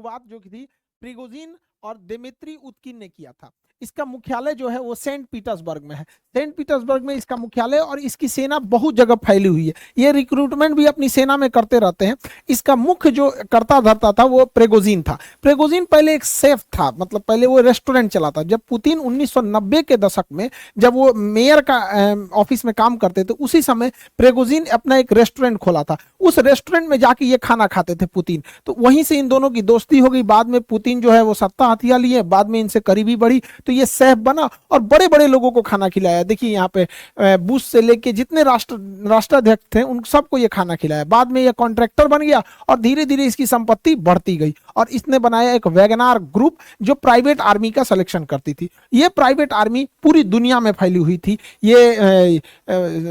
शुरुआत जो की थी प्रिगोजिन और दिमित्री उत्किन ने किया था। इसका मुख्यालय जो है वो सेंट पीटर्सबर्ग में है। सेंट पीटर्सबर्ग में इसका मुख्यालय और इसकी सेना बहुत जगह फैली हुई है। ये रिक्रूटमेंट भी अपनी सेना में करते रहते हैं। इसका मुख्य जो करता धरता था वो प्रिगोजिन था। प्रिगोजिन पहले एक सेफ था, मतलब पहले वो रेस्टोरेंट चलाता। जब पुतिन 1990 के दशक में जब वो मेयर का ऑफिस में काम करते थे, उसी समय प्रिगोजिन अपना एक रेस्टोरेंट खोला था। उस रेस्टोरेंट में जाके ये खाना खाते थे पुतिन। तो वहीं से इन दोनों की दोस्ती हो गई। बाद में पुतिन जो है वो सत्ता हथिया लिए, बाद में इनसे करीबी बढ़ी, तो ये सेफ बना और बड़े बड़े लोगों को खाना खिलाया। देखिए यहाँ पे बुश से लेके जितने राष्ट्राध्यक्ष थे उन सबको ये खाना खिलाया। बाद में ये कॉन्ट्रैक्टर बन गया और धीरे धीरे इसकी संपत्ति बढ़ती गई और इसने बनाया एक वैगनार ग्रुप जो प्राइवेट आर्मी का सिलेक्शन करती थी। ये प्राइवेट आर्मी पूरी दुनिया में फैली हुई थी। ये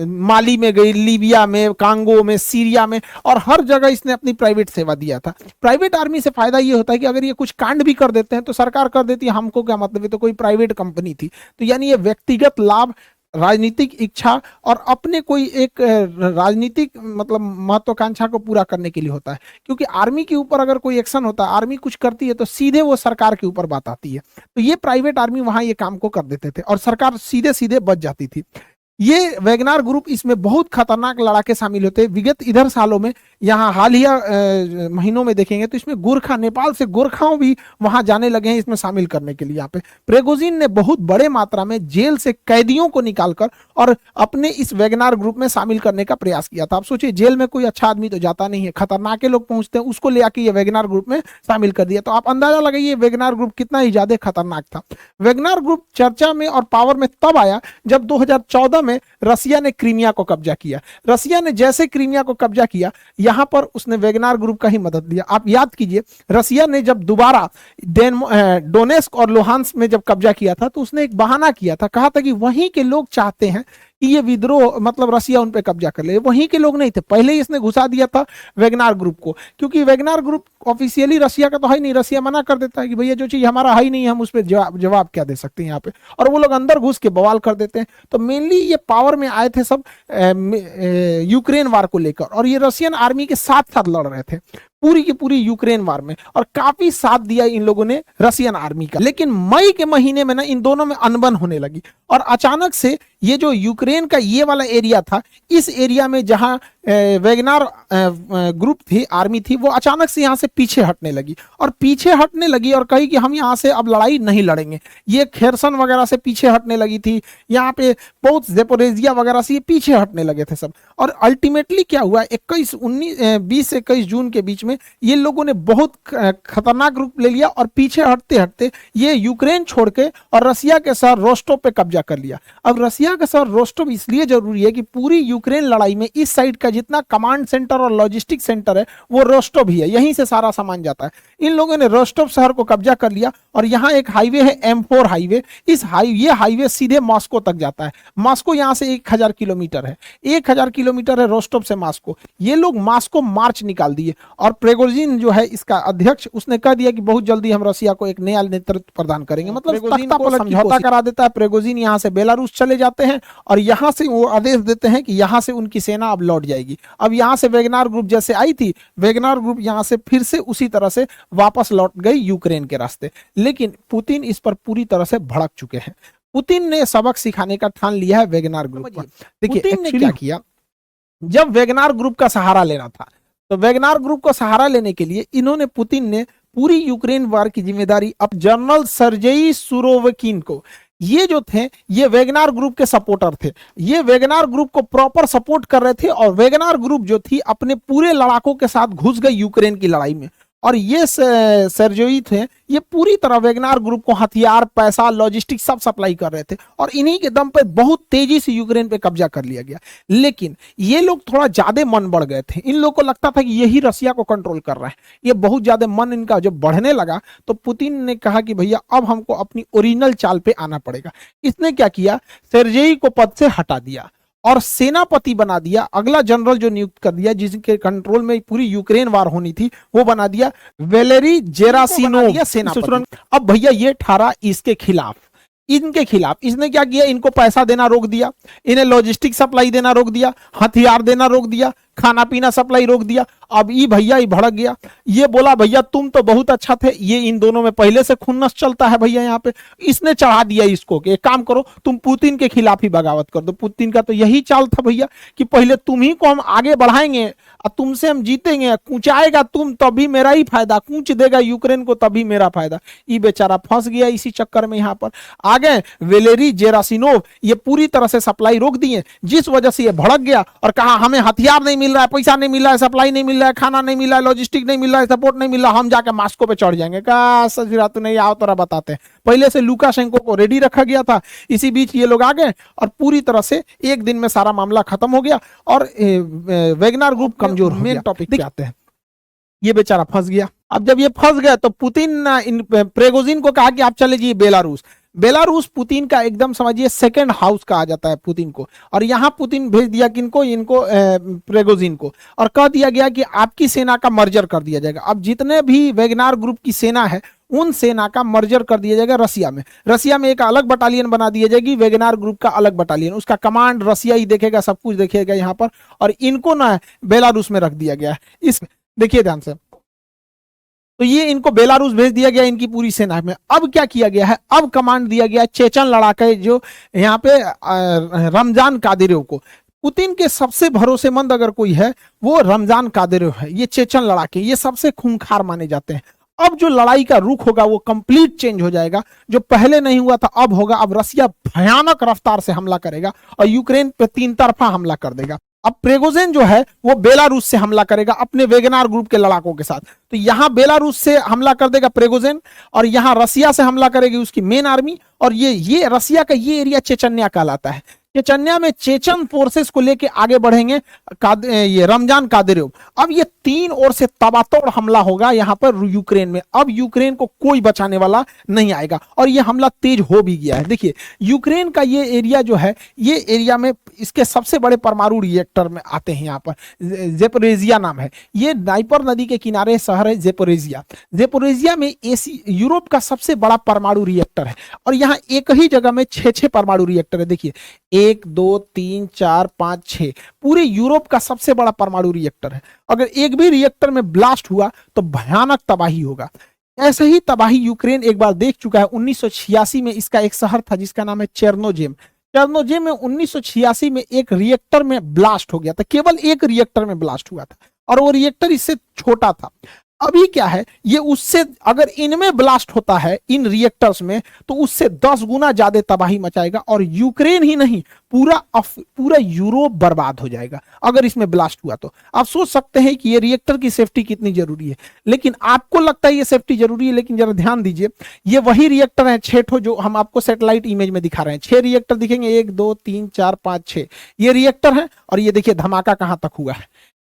माली में गई, लीबिया में, कांगो में, सीरिया में, और हर जगह इसने अपनी प्राइवेट सेवा दिया था। प्राइवेट आर्मी से फायदा ये होता है कि अगर ये कुछ कांड भी कर देते हैं तो सरकार कर देती है, हमको क्या मतलब, है तो कोई प्राइवेट कंपनी थी। तो यानी ये व्यक्तिगत लाभ, राजनीतिक इच्छा और अपने कोई एक राजनीतिक मतलब महत्वाकांक्षा को पूरा करने के लिए होता है। क्योंकि आर्मी के ऊपर अगर कोई एक्शन होता है, आर्मी कुछ करती है तो सीधे वो सरकार के ऊपर बात आती है। तो ये प्राइवेट आर्मी वहां ये काम को कर देते थे और सरकार सीधे सीधे बच जाती थी। ये वैगनार ग्रुप इसमें बहुत खतरनाक लड़ाके शामिल होते हैं। विगत इधर सालों में, यहाँ हालिया महीनों में देखेंगे तो इसमें गोरखा, नेपाल से गोरखाओं भी वहां जाने लगे हैं इसमें शामिल करने के लिए। यहाँ पे प्रिगोजिन ने बहुत बड़े मात्रा में जेल से कैदियों को निकालकर और अपने इस वैगनार ग्रुप में शामिल करने का प्रयास किया था। आप सोचिए, जेल में कोई अच्छा आदमी तो जाता नहीं है, खतरनाक लोग पहुंचते हैं, उसको ले आके ये वैगनार ग्रुप में शामिल कर दिया। तो आप अंदाजा लगाइए वैगनार ग्रुप कितना ही ज्यादा खतरनाक था। वैगनार ग्रुप चर्चा में और पावर में तब आया जब 2014 में रसिया ने क्रीमिया को कब्जा किया। रसिया ने जैसे क्रीमिया को कब्जा किया, यहां पर उसने वैगनार ग्रुप का ही मदद लिया। आप याद कीजिए, रसिया ने जब दोबारा डोनेस्क और लुहांस्क में जब कब्जा किया था तो उसने एक बहाना किया था, कहा था कि वहीं के लोग चाहते हैं कि ये विद्रोह, मतलब रसिया उन पे कब्जा कर ले। वहीं के लोग नहीं थे, पहले ही इसने घुसा दिया था वैगनार ग्रुप को, क्योंकि वैगनार ग्रुप ऑफिशियली रसिया का तो है नहीं। रसिया मना कर देता है कि भैया जो चीज हमारा है ही नहीं, हम उस पर जवाब क्या दे सकते हैं यहाँ पे, और वो लोग अंदर घुस के बवाल कर देते हैं। तो मेनली ये पावर में आए थे सब यूक्रेन वार को लेकर, और ये रशियन आर्मी के साथ साथ लड़ रहे थे पूरी की पूरी यूक्रेन वार में, और काफी साथ दिया इन लोगों ने रशियन आर्मी का। लेकिन मई के महीने में ना इन दोनों में अनबन होने लगी और अचानक से ये जो यूक्रेन का ये वाला एरिया था, इस एरिया में जहां वैगनार ग्रुप थी, आर्मी थी, वो अचानक से यहां से पीछे हटने लगी और कही कि हम यहां से अब लड़ाई नहीं लड़ेंगे। ये खेरसन वगैरह से पीछे हटने लगी थी, यहाँ पे बहुत ज़ेपोरिजिया वगैरह से ये पीछे हटने लगे थे सब। और अल्टीमेटली क्या हुआ, 20-21 जून के बीच में ये लोगों ने बहुत खतरनाक रूप ले लिया और पीछे हटते हटते ये यूक्रेन छोड़ के और रसिया के शहर रोस्टोव पे कब्जा कर लिया। अब रसिया का शहर रोस्टोव इसलिए जरूरी है कि पूरी यूक्रेन लड़ाई में इस साइड का जितना कमांड सेंटर और लॉजिस्टिक सेंटर है वो रोस्टोव ही है, यहीं से सारा सामान जाता है। इन लोगों ने रोस्टोव शहर को कब्जा कर लिया और यहाँ एक हाईवे है, M4 हाईवे। ये हाईवे सीधे मॉस्को तक जाता है। मॉस्को यहाँ से 1000 किलोमीटर है, 1000 किलोमीटर है रोस्टोव से मॉस्को। ये लोग मॉस्को मार्च निकाल दिए और प्रिगोजिन जो है इसका अध्यक्ष, उसने कह दिया कि बहुत जल्दी हम रसिया को एक नया नेतृत्व प्रदान करेंगे, मतलब तख्ता पलट समझौता करा देता है। प्रिगोजिन यहाँ से बेलारूस चले जाते हैं और यहाँ से वो आदेश देते हैं कि यहाँ से उनकी सेना अब लौट जाएगी। अब यहाँ से वैगनार ग्रुप जैसे आई थी, वैगनार ग्रुप यहाँ से फिर से उसी तरह से वापस लौट गई यूक्रेन के रास्ते। लेकिन पुतिन इस पर पूरी तरह से भड़क चुके हैं। पुतिन ने सबक सिखाने का ठान लिया है वैगनार ग्रुप पर। देखिए पुतिन ने क्या किया, जब वैगनार ग्रुप का सहारा लेना था तो वैगनार ग्रुप को सहारा लेने के लिए इन्होंने, पुतिन ने पूरी यूक्रेन वार की जिम्मेदारी अब जनरल सर्जेई सुरोविकिन को, ये जो थे ये वैगनार ग्रुप के सपोर्टर थे, ये वैगनार ग्रुप को प्रॉपर सपोर्ट कर रहे थे और वैगनार ग्रुप जो थी अपने पूरे लड़ाकों के साथ घुस गई यूक्रेन की लड़ाई में। और ये सर्जेई थे, ये पूरी तरह वैगनार ग्रुप को हथियार, पैसा, लॉजिस्टिक सब सप्लाई कर रहे थे और इन्हीं के दम पे बहुत तेजी से यूक्रेन पे कब्जा कर लिया गया। लेकिन ये लोग थोड़ा ज्यादा मन बढ़ गए थे, इन लोगों को लगता था कि यही रसिया को कंट्रोल कर रहा है। ये बहुत ज्यादा मन इनका जब बढ़ने लगा तो पुतिन ने कहा कि भैया अब हमको अपनी ओरिजिनल चाल पे आना पड़ेगा। इसने क्या किया, सर्जेई को पद से हटा दिया और सेनापति बना दिया। अगला जनरल जो नियुक्त कर दिया, जिसके कंट्रोल में पूरी यूक्रेन वार होनी थी, वो बना दिया वेलेरी जेरासिनोव सेनापति। अब भैया ये ठहरा इसके खिलाफ, इनके खिलाफ। इसने क्या किया, इनको पैसा देना रोक दिया, इन्हें लॉजिस्टिक सप्लाई देना रोक दिया, हथियार देना रोक दिया, खाना पीना सप्लाई रोक दिया। अब ये भैया ये भड़क गया, ये बोला भैया तुम तो बहुत अच्छा थे, ये इन दोनों में पहले से खुन्नस चलता है भैया यहाँ पे, इसने चढ़ा दिया इसको कि एक काम करो तुम पुतिन के खिलाफ ही बगावत कर दो। पुतिन का तो यही चाल था भैया कि पहले तुम ही को हम आगे बढ़ाएंगे और तुमसे हम जीतेंगे, कूचाएगा तुम तभी मेरा ही फायदा, कूच देगा यूक्रेन को तभी मेरा फायदा। ये बेचारा फंस गया इसी चक्कर में। यहाँ पर आ गए वेलेरी जेरासिनोव, ये पूरी तरह से सप्लाई रोक दिए, जिस वजह से ये भड़क गया और कहा हमें हथियार नहीं मिल रहा है, पैसा नहीं मिल रहा है, सप्लाई नहीं मिल रहा है, खाना नहीं मिल रहा है, लॉजिस्टिक नहीं मिल रहा है, सपोर्ट नहीं मिल रहा, हम जाके मॉस्को पे चढ़ जाएंगे। कहा सजरा तू नहीं आओ तोरा बताते हैं। पहले से लुकाशेंको को रेडी रखा गया था, इसी बीच ये लोग आ गए और पूरी तरह से एक दिन में सारा मामला खत्म हो गया और वेगनर ग्रुप कमजोर हो गया। मेन टॉपिक पे आते हैं, ये बेचारा फंस गया। अब जब ये फंस गया तो पुतिन प्रिगोजिन को कहा कि आप चले जाइए बेलारूस। बेलारूस पुतिन का एकदम समझिए सेकंड हाउस कहा जाता है पुतिन को, और यहां पुतिन भेज दिया किनको, इनको प्रिगोजिन को, और कह दिया गया कि आपकी सेना का मर्जर कर दिया जाएगा। अब जितने भी वेगनार ग्रुप की सेना है उन सेना का मर्जर कर दिया जाएगा रसिया में। रसिया में एक अलग बटालियन बना दी जाएगी, वेगनार ग्रुप का अलग बटालियन, उसका कमांड रसिया ही देखेगा, सब कुछ देखेगा यहाँ पर, और इनको ना बेलारूस में रख दिया गया है। इस देखिए ध्यान से, तो ये इनको बेलारूस भेज दिया गया इनकी पूरी सेना में। अब क्या किया गया है, अब कमांड दिया गया चेचन लड़ाके जो यहाँ पे रमजान कादिरोव को। पुतिन के सबसे भरोसेमंद अगर कोई है वो रमजान कादिरोव है। ये चेचन लड़ाके ये सबसे खूंखार माने जाते हैं। अब जो लड़ाई का रुख होगा वो कंप्लीट चेंज हो जाएगा, जो पहले नहीं हुआ था अब होगा। अब रसिया भयानक रफ्तार से हमला करेगा और यूक्रेन पे 3 तरफा हमला कर देगा। अब प्रिगोजिन जो है वो बेलारूस से हमला करेगा अपने वेगनार ग्रुप के लड़ाकों के साथ। तो यहां बेलारूस से हमला कर देगा प्रिगोजिन, और यहां रसिया से हमला करेगी उसकी मेन आर्मी, और ये रसिया का ये एरिया चेचन्या कहलाता है। चेचन्या में चेचन फोर्सेस को लेके आगे बढ़ेंगे ये रमजान कादिरोव। अब ये 3 ओर से तबातोड़ हमला होगा यहाँ पर यूक्रेन में। अब यूक्रेन को कोई बचाने वाला नहीं आएगा, और ये हमला तेज हो भी गया है। देखिए यूक्रेन का ये एरिया जो है, ये एरिया में इसके सबसे बड़े परमाणु रिएक्टर में आते हैं। यहाँ पर जेपोरेजिया नाम है, ये नाइपर नदी के किनारे शहर है जेपोरेजिया। जेपोरेजिया में यूरोप का सबसे बड़ा परमाणु रिएक्टर है, और यहाँ एक ही जगह में 6 परमाणु रिएक्टर है। देखिए 1 2 3 4 5 6 पूरे यूरोप का सबसे बड़ा परमाणु रिएक्टर है। अगर एक भी रिएक्टर में ब्लास्ट हुआ तो भयानक तबाही होगा। ऐसे ही तबाही यूक्रेन एक बार देख चुका है। 1986 में इसका एक शहर था जिसका नाम है चेर्नोजेम। चेर्नोजेम में 1986 में एक रिएक्टर में ब्लास्ट हो गया था, केवल एक रिएक्टर में ब्लास्ट हुआ था, और वो रिएक्टर इससे छोटा था। अभी क्या है, ये उससे अगर इनमें ब्लास्ट होता है इन रिएक्टर्स में तो उससे 10 गुना ज्यादा तबाही मचाएगा, और यूक्रेन ही नहीं पूरा यूरोप बर्बाद हो जाएगा अगर इसमें ब्लास्ट हुआ तो। आप सोच सकते हैं कि ये रिएक्टर की सेफ्टी कितनी जरूरी है, लेकिन आपको लगता है ये सेफ्टी जरूरी है, लेकिन जरा ध्यान दीजिए ये वही रिएक्टर है 6 ठो जो हम आपको सैटेलाइट इमेज में दिखा रहे हैं। 6 रिएक्टर दिखेंगे, 1 2 3 4 5 6 ये रिएक्टर है, और ये देखिए धमाका कहां तक हुआ है,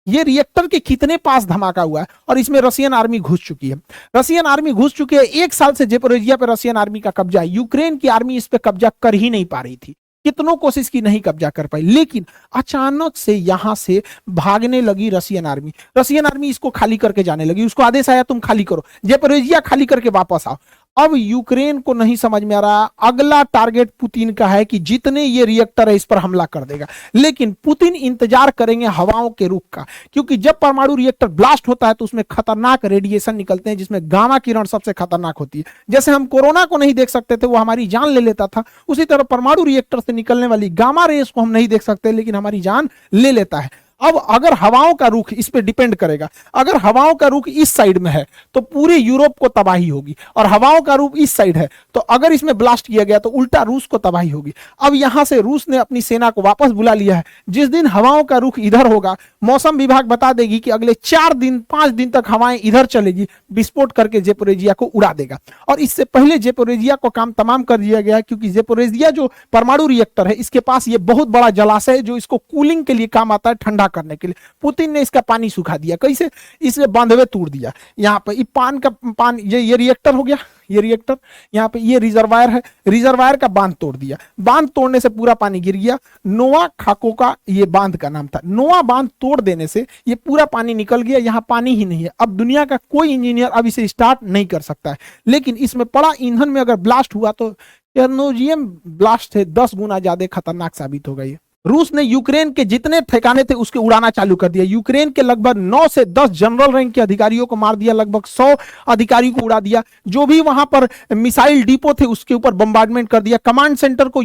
ये रिएक्टर के कितने पास धमाका हुआ है, और इसमें रशियन आर्मी घुस चुकी है। रशियन आर्मी घुस चुकी है। 1 साल से जेपोरेजिया पे रशियन आर्मी का कब्जा है। यूक्रेन की आर्मी इस पे कब्जा कर ही नहीं पा रही थी, कितनों कोशिश की नहीं कब्जा कर पाई, लेकिन अचानक से यहां से भागने लगी रशियन आर्मी। रशियन आर्मी इसको खाली करके जाने लगी, उसको आदेश आया तुम खाली करो, जेपोरेजिया खाली करके वापस आओ। अब यूक्रेन को नहीं समझ में आ रहा, अगला टारगेट पुतिन का है कि जितने ये रिएक्टर है इस पर हमला कर देगा, लेकिन पुतिन इंतजार करेंगे हवाओं के रुख का, क्योंकि जब परमाणु रिएक्टर ब्लास्ट होता है तो उसमें खतरनाक रेडिएशन निकलते हैं, जिसमें गामा किरण सबसे खतरनाक होती है। जैसे हम कोरोना को नहीं देख सकते थे, वो हमारी जान ले लेता था, उसी तरह परमाणु रिएक्टर से निकलने वाली गामा रेस को हम नहीं देख सकते, लेकिन हमारी जान ले लेता है। अब अगर हवाओं का रुख इस पे डिपेंड करेगा, अगर हवाओं का रुख इस साइड में है तो पूरे यूरोप को तबाही होगी, और हवाओं का रुख इस साइड है तो अगर इसमें ब्लास्ट किया गया तो उल्टा रूस को तबाही होगी। अब यहां से रूस ने अपनी सेना को वापस बुला लिया है। जिस दिन हवाओं का रुख इधर होगा, मौसम विभाग बता देगी कि अगले 4 दिन 5 दिन तक हवाएं इधर चलेगी, विस्फोट करके जेपोरेजिया को उड़ा देगा। और इससे पहले जेपोरेजिया को काम तमाम कर दिया गया, क्योंकि जेपोरेजिया जो परमाणु रिएक्टर है इसके पास ये बहुत बड़ा जलाशय है जो इसको कूलिंग के लिए काम आता है, ठंडा करने के लिए। पुतिन ने इसका पानी सुखा दिया, कैसे, इसने बांधवे तोड़ दिया। यहाँ पे ये रिएक्टर हो गया, ये रिएक्टर यहाँ पे ये रिजर्वायर है, रिजर्वायर का बांध तोड़ दिया। बांध तोड़ने से पूरा पानी गिर गया। नोवा खाको का ये बांध का नाम था। नोवा बांध तोड़ देने से ये पूरा पानी निकल गया, यहाँ पानी ही नहीं है। अब दुनिया का कोई इंजीनियर अब इसे स्टार्ट नहीं कर सकता है, लेकिन इसमें पड़ा ईंधन में अगर ब्लास्ट हुआ तो चेर्नोजियम ब्लास्ट से 10 गुना ज्यादा खतरनाक साबित होगा ये। रूस ने यूक्रेन के जितने ठिकाने थे उसके उड़ाना चालू कर दिया। यूक्रेन के लगभग 9 से 10 जनरल रैंक के अधिकारियों को मार दिया, लगभग 100 अधिकारियों को उड़ा दिया। जो भी वहां पर मिसाइल डिपो थे उसके ऊपर बम्बार्डमेंट कर दिया। कमांड सेंटर को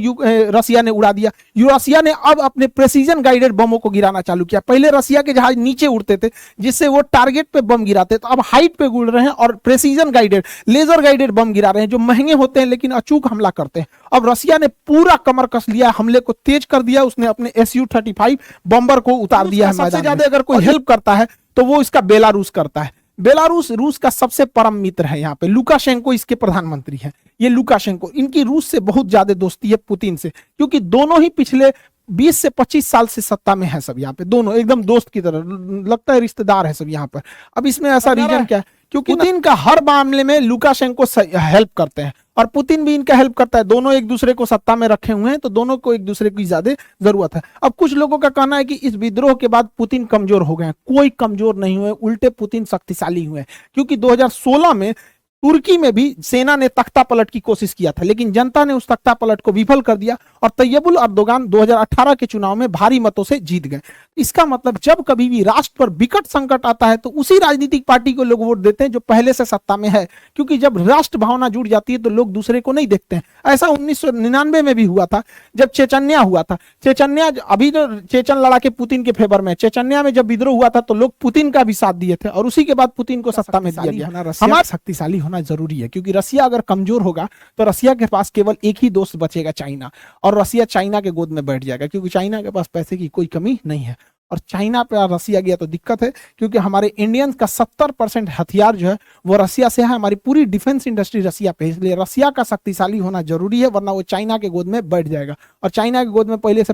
रसिया ने उड़ा दिया। रसिया ने अब अपने प्रेसिजन गाइडेड बमों को गिराना चालू किया। पहले रसिया के जहाज नीचे उड़ते थे जिससे वो टारगेट पे बम गिराते, तो अब हाइट पे उड़ रहे हैं और precision guided laser guided bomb गिरा रहे हैं जो महंगे होते हैं लेकिन अचूक हमला करते हैं। अब रसिया ने पूरा कमर कस लिया, हमले को तेज कर दिया। उसने अपने Su-35 बॉम्बर को उतार दिया है। सबसे ज्यादा अगर कोई हेल्प करता है तो वो इसका बेलारूस करता है। बेलारूस रूस का सबसे परम मित्र है। यहाँ पे लुकाशेंको इसके प्रधानमंत्री हैं। ये लुकाशेंको, इनकी रूस से बहुत ज्यादा दोस्ती है पुतिन से, क्योंकि दोनों ही पिछले 20 से 25 साल से सत्ता में है सब। यहाँ पे दोनों एकदम दोस्त की तरह, लगता है रिश्तेदार है सब यहाँ पर। अब इसमें ऐसा रीजन क्या है, क्योंकि पुतिन का हर मामले में लुकाशेंको हेल्प करते हैं और पुतिन भी इनका हेल्प करता है। दोनों एक दूसरे को सत्ता में रखे हुए हैं तो दोनों को एक दूसरे की ज्यादा जरूरत है। अब कुछ लोगों का कहना है कि इस विद्रोह के बाद पुतिन कमजोर हो गए हैं। कोई कमजोर नहीं हुए, उल्टे पुतिन शक्तिशाली हुए, क्योंकि 2016 में तुर्की में भी सेना ने तख्ता पलट की कोशिश किया था लेकिन जनता ने उस तख्ता पलट को विफल कर दिया और तैयबुल अर्दोगान 2018 के चुनाव में भारी मतों से जीत गए। इसका मतलब जब कभी भी राष्ट्र पर विकट संकट आता है तो उसी राजनीतिक पार्टी को लोग वोट देते हैं जो पहले से सत्ता में है, क्योंकि जब राष्ट्र भावना जुड़ जाती है तो लोग दूसरे को नहीं देखते हैं। ऐसा 1999 में भी हुआ था जब चेचन्या हुआ था। चेचन्या अभी जो चेचन लड़ा के पुतिन के फेवर में, चेचन्या में जब विद्रोह हुआ था तो लोग पुतिन का भी साथ दिए थे और उसी के बाद पुतिन को सत्ता में दिया गया। हमारा शक्तिशाली होना जरूरी है, क्योंकि रसिया अगर कमजोर होगा तो रसिया के पास केवल एक ही दोस्त बचेगा, चाइना, और रसिया चाइना के गोद में बैठ जाएगा, क्योंकि चाइना के पास पैसे की कोई कमी नहीं है। और चाइना पे रसिया गया तो दिक्कत है, क्योंकि हमारे इंडियंस का 70% हथियार जो है वो रसिया से है। हमारी पूरी डिफेंस इंडस्ट्री रसिया पे, इसलिए रसिया का शक्तिशाली होना जरूरी है, वरना वो चाइना के गोद में बैठ जाएगा। और चाइना के गोद में पहले से